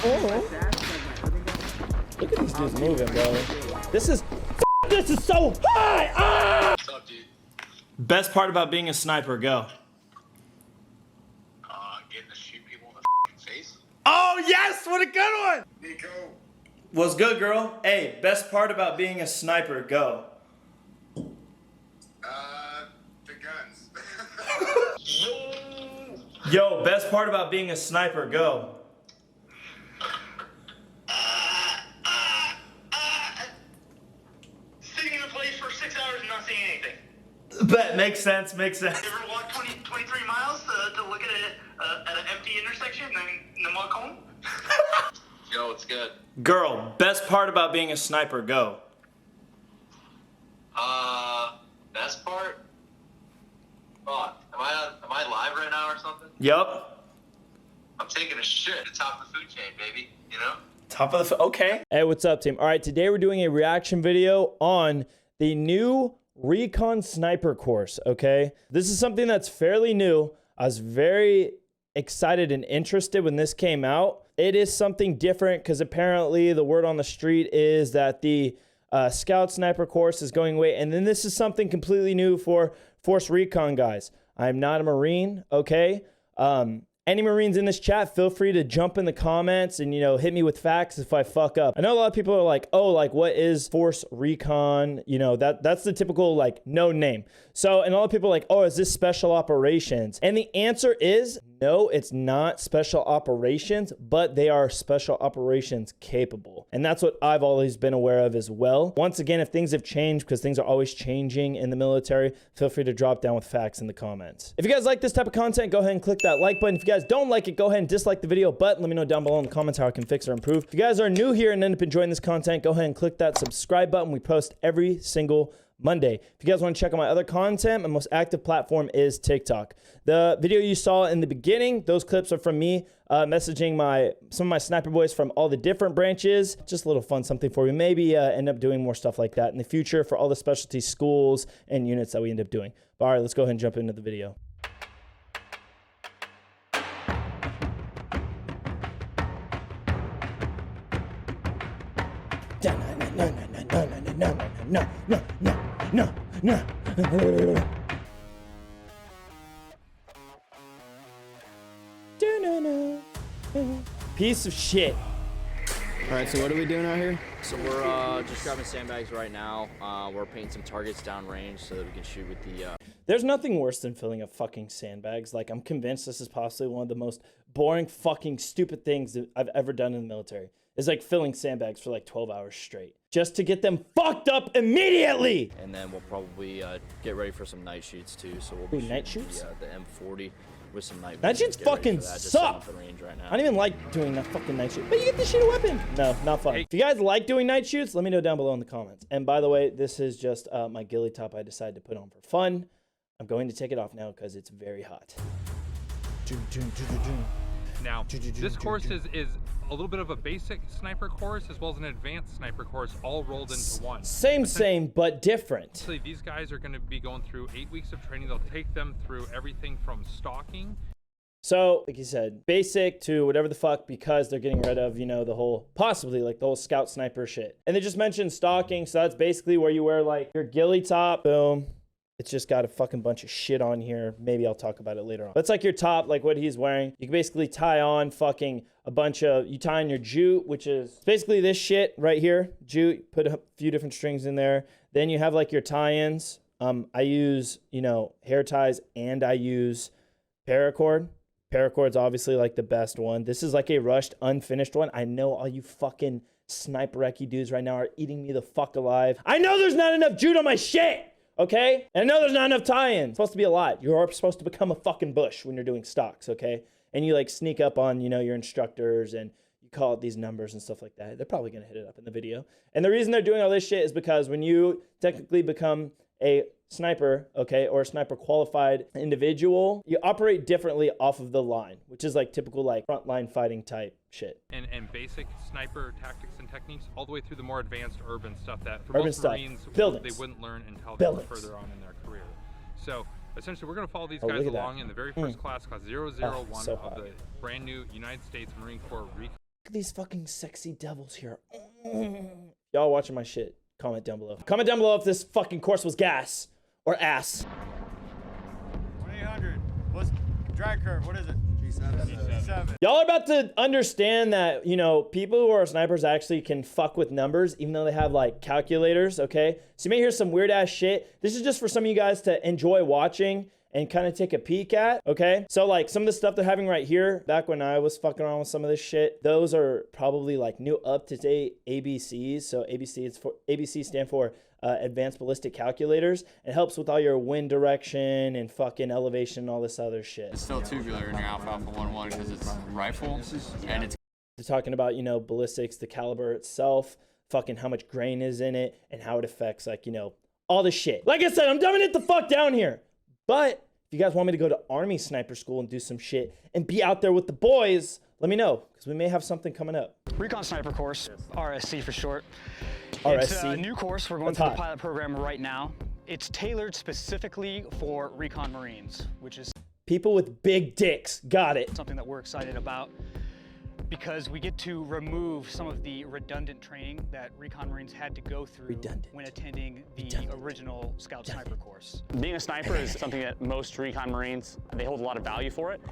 Look at these dudes moving, bro. This is so high. Ah! What's up, dude? Best part about being a sniper, go. Getting to shoot people in the face. Oh yes, what a good one. Nikko. What's good, girl? Hey, best part about being a sniper, go. The guns. Yo, best part about being a sniper, go. Sitting in a place for 6 hours and not seeing anything. Bet, makes sense, makes sense. You ever walk 23 miles to look at an empty intersection and then walk home? Yo, it's good. Girl, best part about being a sniper, go. Best part? Oh, am I live right now or something? Yup. I'm taking a shit at the top of the food chain, baby. You know? Top of the okay. Hey, what's up, team? All right, today we're doing a reaction video on the new Recon Sniper Course, okay? This is something that's fairly new. I was very excited and interested when this came out. It is something different because apparently the word on the street is that the Scout Sniper Course is going away, and then this is something completely new for Force Recon guys. I'm not a Marine, okay? Any Marines in this chat, feel free to jump in the comments and, you know, hit me with facts if I fuck up. I know a lot of people are like, oh, like, what is Force Recon? You know, that's the typical, like, no name. So, and a lot of people are like, oh, is this special operations? And the answer is no, it's not special operations, but they are special operations capable. And that's what I've always been aware of as well. Once again, if things have changed, because things are always changing in the military, feel free to drop down with facts in the comments. If you guys like this type of content, go ahead and click that like button. If you guys don't like it, go ahead and dislike the video, but let me know down below in the comments how I can fix or improve. If you guys are new here and end up enjoying this content, go ahead and click that subscribe button. We post every single Monday. If you guys want to check out my other content, my most active platform is TikTok. The video you saw in the beginning, those clips are from me messaging some of my sniper boys from all the different branches. Just a little fun something for you. Maybe end up doing more stuff like that in the future for all the specialty schools and units that we end up doing. But all right, let's go ahead and jump into the video. No. Piece of shit. All right, so what are we doing out here? So we're just grabbing sandbags right now. We're painting some targets downrange so that we can shoot with the... There's nothing worse than filling up fucking sandbags. Like, I'm convinced this is possibly one of the most boring, fucking, stupid things that I've ever done in the military. Is like filling sandbags for like 12 hours straight. Just to get them fucked up immediately! And then we'll probably get ready for some night shoots too. So we'll be night shoots? The M40 with some night. Night shoots fucking suck! Right now. I don't even like doing that fucking night shoot. But you get to shoot a weapon. No, not fun. If you guys like doing night shoots, let me know down below in the comments. And by the way, this is just my ghillie top I decided to put on for fun. I'm going to take it off now because it's very hot. Now, this course is a little bit of a basic sniper course as well as an advanced sniper course all rolled into one. Same, but different. So these guys are going to be going through 8 weeks of training. They'll take them through everything from stalking. So, like you said, basic to whatever the fuck, because they're getting rid of, you know, the whole, possibly, like, the whole scout sniper shit. And they just mentioned stalking, so that's basically where you wear, like, your ghillie top, boom. It's just got a fucking bunch of shit on here. Maybe I'll talk about it later on. But it's like your top, like what he's wearing. You can basically tie on fucking a bunch of, you tie on your jute, which is basically this shit right here. Jute, put a few different strings in there. Then you have like your tie-ins. I use, you know, hair ties, and I use paracord. Paracord's obviously like the best one. This is like a rushed, unfinished one. I know all you fucking sniper recce dudes right now are eating me the fuck alive. I know there's not enough jute on my shit! Okay? And I know there's not enough tie-in. It's supposed to be a lot. You're supposed to become a fucking bush when you're doing stocks, okay? And you like sneak up on, you know, your instructors and you call out these numbers and stuff like that. They're probably going to hit it up in the video. And the reason they're doing all this shit is because when you technically become a sniper, okay, or a sniper qualified individual, you operate differently off of the line, which is like typical like frontline fighting type shit. And basic sniper tactics and techniques all the way through the more advanced urban stuff that for urban most stuff. Marines Buildings. they wouldn't learn until they were further on in their career. So essentially we're going to follow these guys along in the very first class 001 so of the brand new United States Marine Corps Recon Look at these fucking sexy devils here. Y'all watching my shit? Comment down below. Comment down below if this fucking course was gas or ass. 1-800. What's drag curve? What is it? G7. Y'all are about to understand that, you know, people who are snipers actually can fuck with numbers, even though they have like calculators, okay? So you may hear some weird ass shit. This is just for some of you guys to enjoy watching and kind of take a peek at, okay? So like some of the stuff they're having right here, back when I was fucking around with some of this shit, those are probably like new up-to-date ABCs. So ABC stand for Advanced Ballistic Calculators. It helps with all your wind direction and fucking elevation and all this other shit. It's still tubular in your Alpha 1-1 because it's rifle, and it's... They're talking about, you know, ballistics, the caliber itself, fucking how much grain is in it, and how it affects, like, you know, all the shit. Like I said, I'm dumbing it the fuck down here. But if you guys want me to go to Army Sniper School and do some shit and be out there with the boys, let me know, because we may have something coming up. Recon Sniper Course, RSC for short. RSC. It's a new course. We're going through the pilot program right now. It's tailored specifically for Recon Marines, which is people with big dicks. Got it. something that we're excited about because we get to remove some of the redundant training that Recon Marines had to go through when attending the original Scout Sniper course. Being a sniper is something that most Recon Marines, they hold a lot of value for it.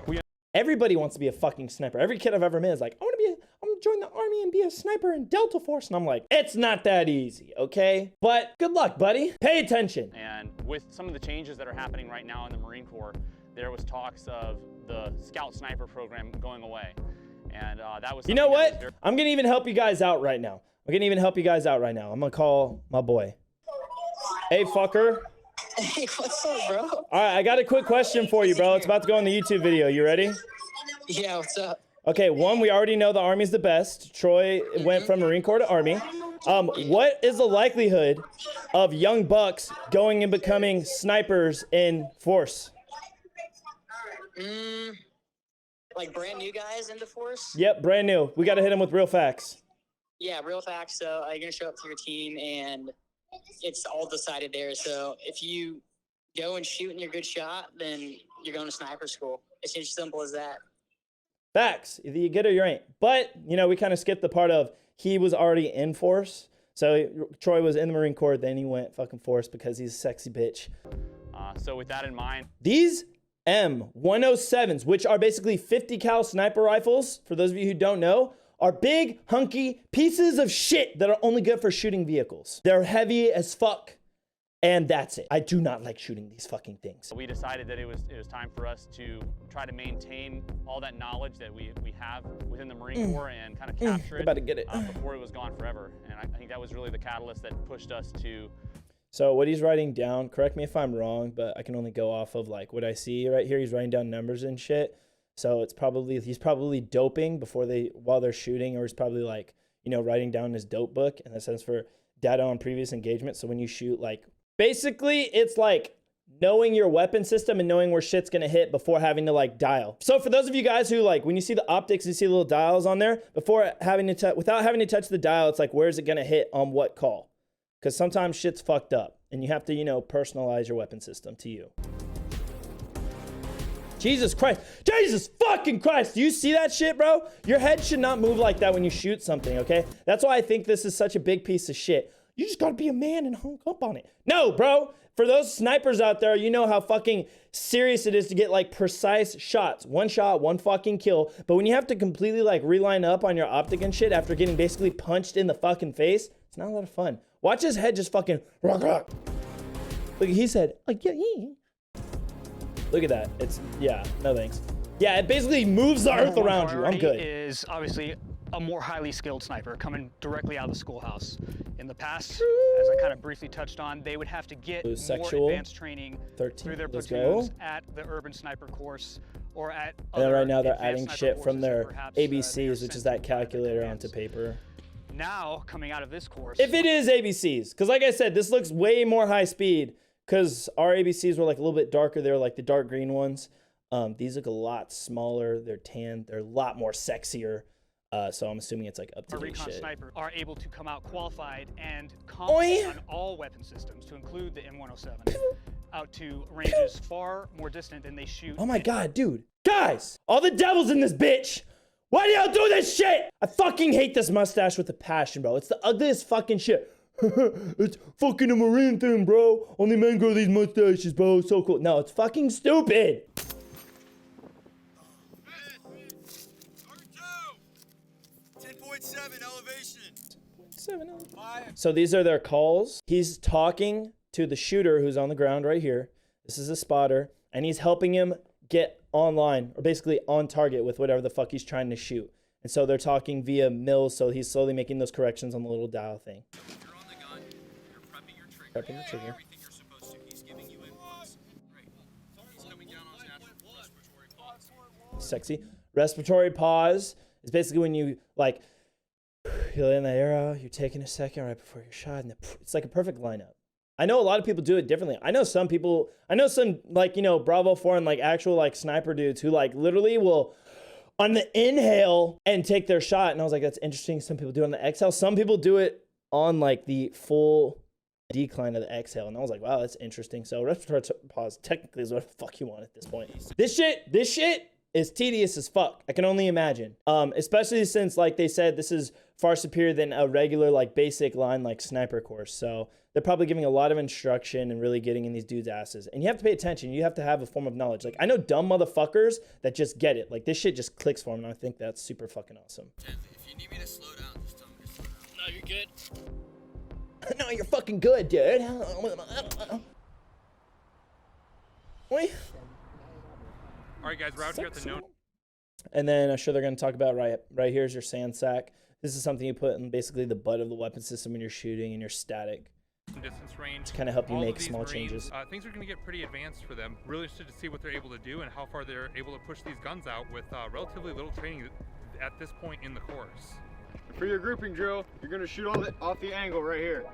Everybody wants to be a fucking sniper. Every kid I've ever met is like, I'm gonna join the army and be a sniper in Delta Force. And I'm like, it's not that easy, okay? But good luck, buddy. Pay attention. And with some of the changes that are happening right now in the Marine Corps, there was talks of the Scout Sniper program going away. And that was, you know what? I'm gonna even help you guys out right now. I'm gonna call my boy. Hey, fucker. Hey, what's up, bro? All right, I got a quick question for you, bro. It's about to go in the YouTube video. You ready? Yeah, what's up? Okay, one, we already know the Army's the best. Troy went from Marine Corps to Army. What is the likelihood of young bucks going and becoming snipers in Force? Like brand new guys into Force? Yep, brand new. We got to hit them with real facts. Yeah, real facts. So you're gonna show up to your team, and it's all decided there. So if you go and shoot and you're a good shot, then you're going to sniper school. It's as simple as that. Facts. Either you get it or you ain't. But, you know, we kind of skipped the part of he was already in Force. So Troy was in the Marine Corps, then he went fucking Force because he's a sexy bitch. So with that in mind, these M107s, which are basically 50 cal sniper rifles, for those of you who don't know, are big, hunky pieces of shit that are only good for shooting vehicles. They're heavy as fuck, and that's it. I do not like shooting these fucking things. we decided that it was time for us to try to maintain all that knowledge that we have within the Marine Corps and kind of capture it, about to get it. Before it was gone forever. And I think that was really the catalyst that pushed us to. So what he's writing down, correct me if I'm wrong, but I can only go off of like what I see right here. He's writing down numbers and shit. So it's probably, he's probably doping while they're shooting, or he's probably like, you know, writing down his dope book in the sense for data on previous engagement. So when you shoot, like, basically it's like knowing your weapon system and knowing where shit's gonna hit before having to like dial. So for those of you guys who like, when you see the optics, you see the little dials on there, without having to touch the dial, it's like, where's it gonna hit on what call? Because sometimes shit's fucked up and you have to, you know, personalize your weapon system to you. Jesus Christ. Jesus fucking Christ. Do you see that shit, bro? Your head should not move like that when you shoot something, okay? That's why I think this is such a big piece of shit. You just gotta be a man and hunk up on it. No, bro. For those snipers out there, you know how fucking serious it is to get like precise shots. One shot, one fucking kill. But when you have to completely like reline up on your optic and shit after getting basically punched in the fucking face, it's not a lot of fun. Watch his head just fucking rock. Look, he said, look at that. It's, yeah, no thanks. Yeah, it basically moves the earth around you. I'm good. Is obviously a more highly skilled sniper coming directly out of the schoolhouse. In the past, as I kind of briefly touched on, they would have to get more advanced training through their platoons at the Urban Sniper Course or at and then right now they're adding shit from their ABCs, which is that calculator, onto paper. Now, coming out of this course, if it is ABCs, because like I said, this looks way more high speed, because our ABCs were like a little bit darker. They're like the dark green ones. These look a lot smaller. They're tan. They're a lot more sexier. So I'm assuming it's like up to date Recon shit. Sniper are able to come out qualified and competent on all weapon systems, to include the M107, out to ranges far more distant than they shoot. Oh my God, dude. Guys, all the devils in this bitch. Why do y'all do this shit? I fucking hate this mustache with a passion, bro. It's the ugliest fucking shit. It's fucking a Marine thing, bro. Only men grow these mustaches, bro. It's so cool. No, it's fucking stupid. So these are their calls. He's talking to the shooter who's on the ground right here. This is a spotter, and he's helping him get online, or basically on target with whatever the fuck he's trying to shoot. And so they're talking via mills, so he's slowly making those corrections on the little dial thing. You're on the gun, you're prepping your trigger. Prepping the trigger. Everything you're supposed to. He's giving you inputs. Great. He's coming down on his natural respiratory pause. Sexy. Respiratory pause is basically when you, like, you're letting that air out, you're taking a second right before your shot, and it's like a perfect lineup. I know a lot of people do it differently. I know some people, like, you know, Bravo 4 and like actual like sniper dudes who like literally will on the inhale and take their shot. And I was like, that's interesting. Some people do it on the exhale. Some people do it on like the full decline of the exhale. And I was like, wow, that's interesting. So respiratory pause technically is what the fuck you want at this point. This shit is tedious as fuck. I can only imagine. Especially since, like they said, this is far superior than a regular, like, basic line, like, sniper course. So they're probably giving a lot of instruction and really getting in these dudes' asses. And you have to pay attention. You have to have a form of knowledge. Like, I know dumb motherfuckers that just get it. Like, this shit just clicks for them, and I think that's super fucking awesome. If you need me to slow down, just tell me to slow down. No, you're good. No, you're fucking good, dude. Wait. All right, guys, we're out here at the known. And then I'm sure they're going to talk about right here's your sand sack. This is something you put in basically the butt of the weapon system when you're shooting and you're static. Distance range to kind of help you all make of these small Marines, changes. Things are going to get pretty advanced for them. Really interested to see what they're able to do and how far they're able to push these guns out with relatively little training at this point in the course. For your grouping drill, you're going to shoot off the angle right here.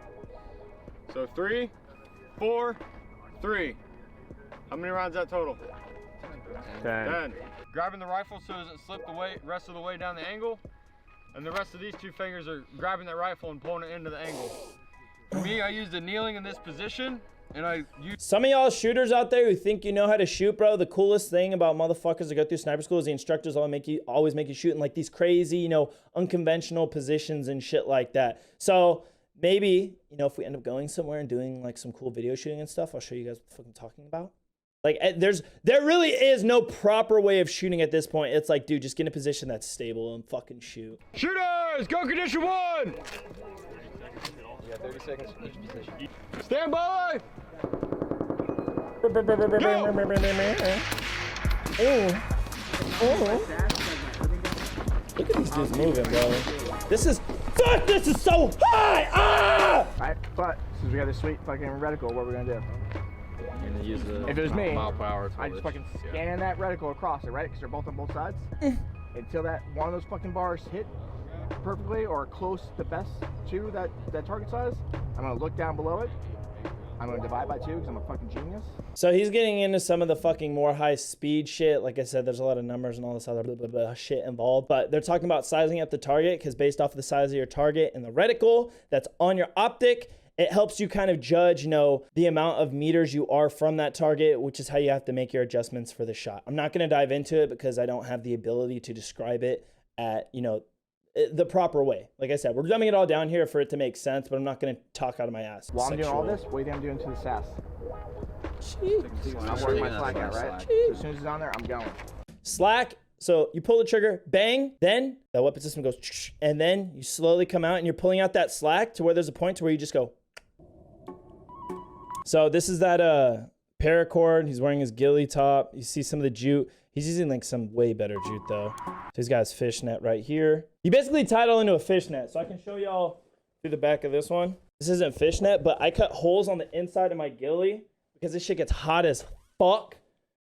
So 3, 4, 3. How many rounds is that total? 10. Grabbing the rifle so it doesn't slip the rest of the way down the angle. And the rest of these two fingers are grabbing that rifle and pulling it into the angle. For me, I used the kneeling in this position, and I used... Some of y'all shooters out there who think you know how to shoot, bro, the coolest thing about motherfuckers that go through sniper school is the instructors always make you shoot in like these crazy, you know, unconventional positions and shit like that. So maybe, you know, if we end up going somewhere and doing like some cool video shooting and stuff, I'll show you guys what the fuck I'm talking about. Like, there really is no proper way of shooting at this point. It's like, dude, just get in a position that's stable and fucking shoot. Shooters, go condition 1! You got 30 seconds in each position. Stand by! Look at these dudes moving, bro. This is so high! Ah! Alright, but since we got this sweet fucking reticle, what we're gonna do? You're gonna use the if it was me, mile per hour I just fucking scan that reticle across it, right? Because they're both on both sides. Until that one of those fucking bars hit perfectly or close the best to that target size, I'm gonna look down below it. I'm gonna divide by 2 because I'm a fucking genius. So he's getting into some of the fucking more high speed shit. Like I said, there's a lot of numbers and all this other blah, blah, blah shit involved. But they're talking about sizing up the target because based off of the size of your target and the reticle that's on your optic, it helps you kind of judge, you know, the amount of meters you are from that target, which is how you have to make your adjustments for the shot. I'm not going to dive into it because I don't have the ability to describe it at, you know, the proper way. Like I said, we're dumbing it all down here for it to make sense, but I'm not going to talk out of my ass. While I'm doing all this, what do you think I'm doing to the SAS? I'm working my slack out, right? So as soon as it's on there, I'm going. Slack. So you pull the trigger, bang, then the weapon system goes, and then you slowly come out and you're pulling out that slack to where there's a point to where you just go. So this is that paracord. He's wearing his ghillie top. You see some of the jute. He's using like some way better jute though. So he's got his fishnet right here. He basically tied all into a fishnet. So I can show y'all through the back of this one. This isn't fishnet, but I cut holes on the inside of my ghillie because this shit gets hot as fuck.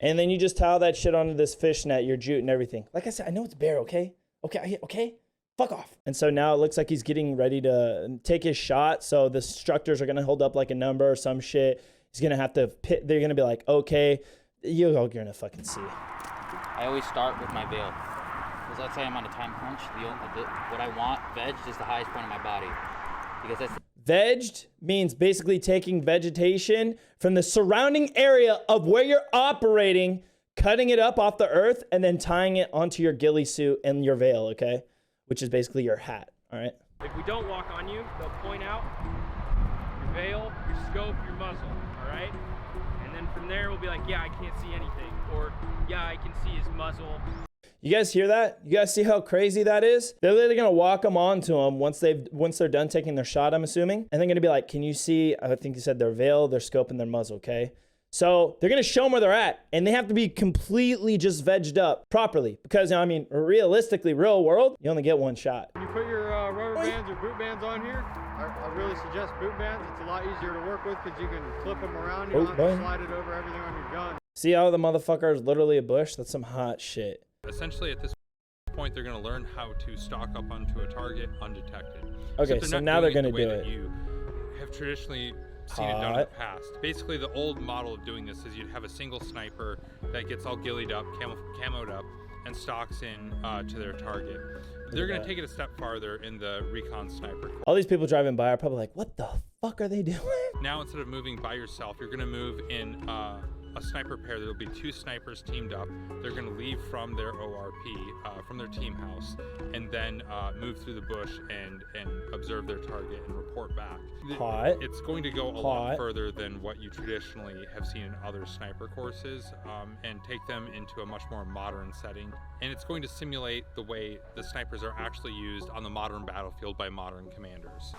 And then you just tie all that shit onto this fishnet, your jute and everything. Like I said, I know it's bare, okay? Okay? Fuck off. And so now it looks like he's getting ready to take his shot. So the instructors are going to hold up like a number or some shit. He's going to have to, they're going to be like, okay, you're going to fucking see. I always start with my veil. Because let's say I'm on a time crunch, what I want, vegged, is the highest point of my body. Because that's... Vegged means basically taking vegetation from the surrounding area of where you're operating, cutting it up off the earth and then tying it onto your ghillie suit and your veil, okay? Which is basically your hat, all right? If we don't walk on you, they'll point out your veil, your scope, your muzzle, all right? And then from there, we'll be like, yeah, I can't see anything. Or, yeah, I can see his muzzle. You guys hear that? You guys see how crazy that is? They're literally gonna walk them onto them once they're done taking their shot, I'm assuming. And they're gonna be like, can you see, I think you said their veil, their scope, and their muzzle, okay? So they're gonna show them where they're at, and they have to be completely just vegged up properly. Because, I mean, realistically, real world, you only get one shot. When you put your rubber bands or boot bands on here, I really suggest boot bands. It's a lot easier to work with because you can flip them around. You don't have to slide it over everything on your gun. See how the motherfucker is literally a bush? That's some hot shit. Essentially, at this point, they're going to learn how to stalk up onto a target undetected. Okay, so now they're going to do it. You have traditionally seen it done in the past. Basically, the old model of doing this is you'd have a single sniper that gets all ghillied up, camoed up, and stalks in to their target. They're going to take it a step farther in the Recon Sniper Course. All these people driving by are probably like, what the fuck are they doing? Now, instead of moving by yourself, you're going to move in a sniper pair. There'll be 2 snipers teamed up. They're going to leave from their ORP, from their team house, and then move through the bush and observe their target and report back. Hot. It's going to go a lot further than what you traditionally have seen in other sniper courses, and take them into a much more modern setting. And it's going to simulate the way the snipers are actually used on the modern battlefield by modern commanders.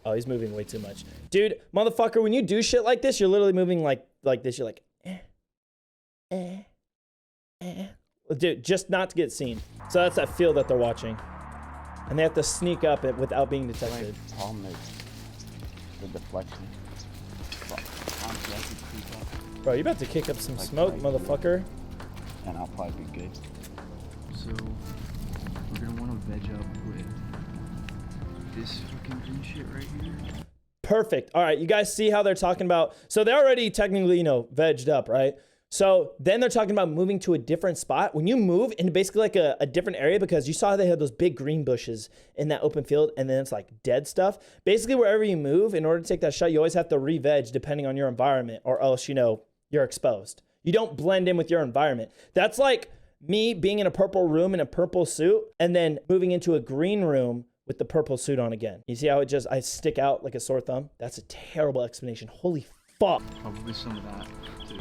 Oh, he's moving way too much. Dude, motherfucker, when you do shit like this, you're literally moving like this. You're like, Dude, just not to get seen. So that's that field that they're watching. And they have to sneak up it without being detected. Problem is the deflection. Bro, you about to kick up some smoke, motherfucker. And I'll probably be good. So, we're gonna want to veg up with this fucking green shit right here. Perfect. All right, you guys see how they're talking about, so they're already technically, you know, vegged up, right? So then they're talking about moving to a different spot. When you move into basically like a different area, because you saw they had those big green bushes in that open field, and then it's like dead stuff. Basically, wherever you move, in order to take that shot, you always have to re-veg depending on your environment, or else, you know, you're exposed. You don't blend in with your environment. That's like me being in a purple room in a purple suit, and then moving into a green room with the purple suit on again. You see how I stick out like a sore thumb? That's a terrible explanation. Holy fuck. Probably some of that too,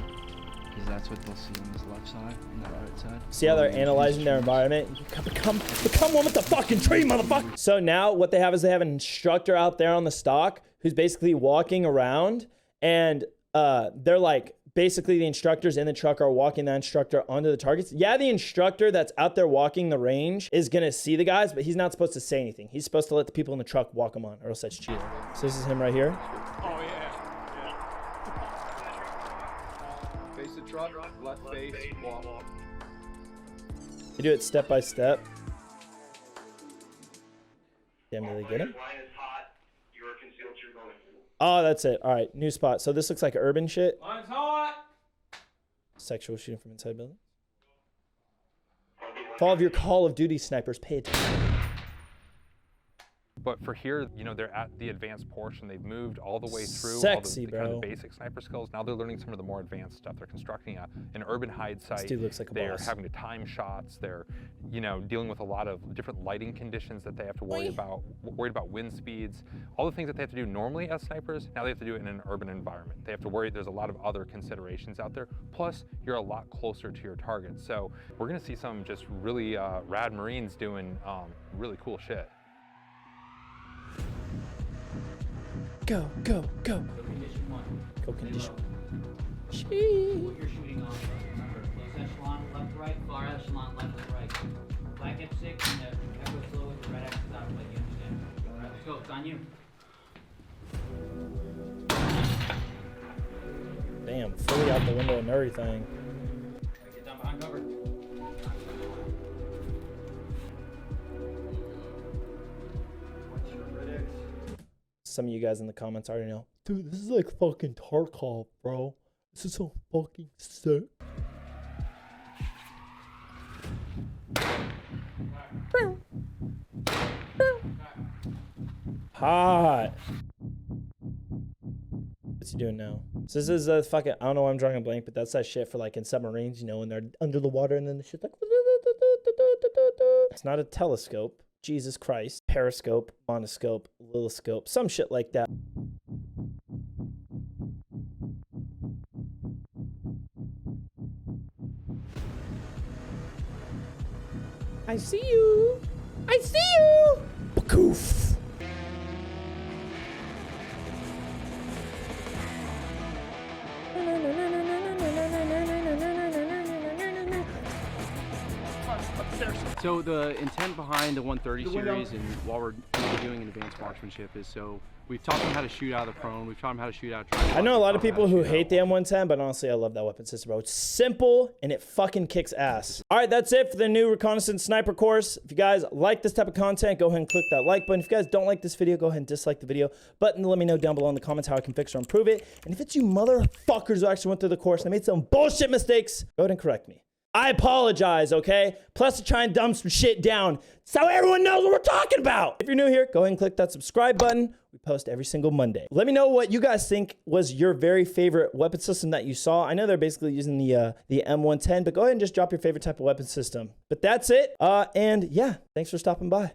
because that's what they'll see on this left side and that right side. See how they're analyzing their environment? Become one with the fucking tree, motherfucker. So now what they have is they have an instructor out there on the stock who's basically walking around, and they're like, basically the instructors in the truck are walking that instructor onto the targets. Yeah, the instructor that's out there walking the range is gonna see the guys, but he's not supposed to say anything. He's supposed to let the people in the truck walk them on, or else that's cheating. So this is him right here. Oh yeah. Face the truck, left face, walk. You do it step by step. Damn, did they get him? Oh, that's it. All right, new spot. So this looks like urban shit. Line's hot. Sexual shooting from inside building. For all of your Call of Duty snipers, pay attention. But for here, you know, they're at the advanced portion. They've moved all the way through Sexy, all the kind of basic sniper skills. Now they're learning some of the more advanced stuff. They're constructing an urban hide site. This dude looks like a They're boss. having to time shots. They're, you know, dealing with a lot of different lighting conditions that they have to worry about. Worried about wind speeds. All the things that they have to do normally as snipers, now they have to do it in an urban environment. They have to worry. There's a lot of other considerations out there. Plus, you're a lot closer to your target. So we're gonna see some just really rad Marines doing really cool shit. Go, go, go. Condition 1. Go condition. What you're shooting on, remember, close echelon, left to right, far echelon, left to right. Black F6 and the echo slow with the red X is out of play, you understand? Alright, let's go, it's on you. Damn, fully out the window and everything. Get down behind cover. Some of you guys in the comments already know. Dude, this is like fucking Tarkov, bro. This is so fucking sick. Hot. What's he doing now? So this is a fucking, I don't know why I'm drawing a blank, but that's that shit for like in submarines, you know, when they're under the water and then the shit's like, it's not a telescope. Jesus Christ. Periscope, monoscope, liloscope, some shit like that. I see you. I see you. Bakoof. So the intent behind the 130 series and what we're doing in advanced marksmanship is, so we've taught them how to shoot out of the prone, we've taught them how to shoot out. I know a lot of people who hate the M110, but honestly, I love that weapon system, bro. It's simple and it fucking kicks ass. All right, that's it for the new Reconnaissance Sniper course. If you guys like this type of content, go ahead and click that like button. If you guys don't like this video, go ahead and dislike the video button. Let me know down below in the comments how I can fix or improve it. And if it's you motherfuckers who actually went through the course and made some bullshit mistakes, go ahead and correct me. I apologize, okay? Plus to try and dumb some shit down so everyone knows what we're talking about. If you're new here, go ahead and click that subscribe button. We post every single Monday. Let me know what you guys think was your very favorite weapon system that you saw. I know they're basically using the M110, but go ahead and just drop your favorite type of weapon system. But that's it. And yeah, thanks for stopping by.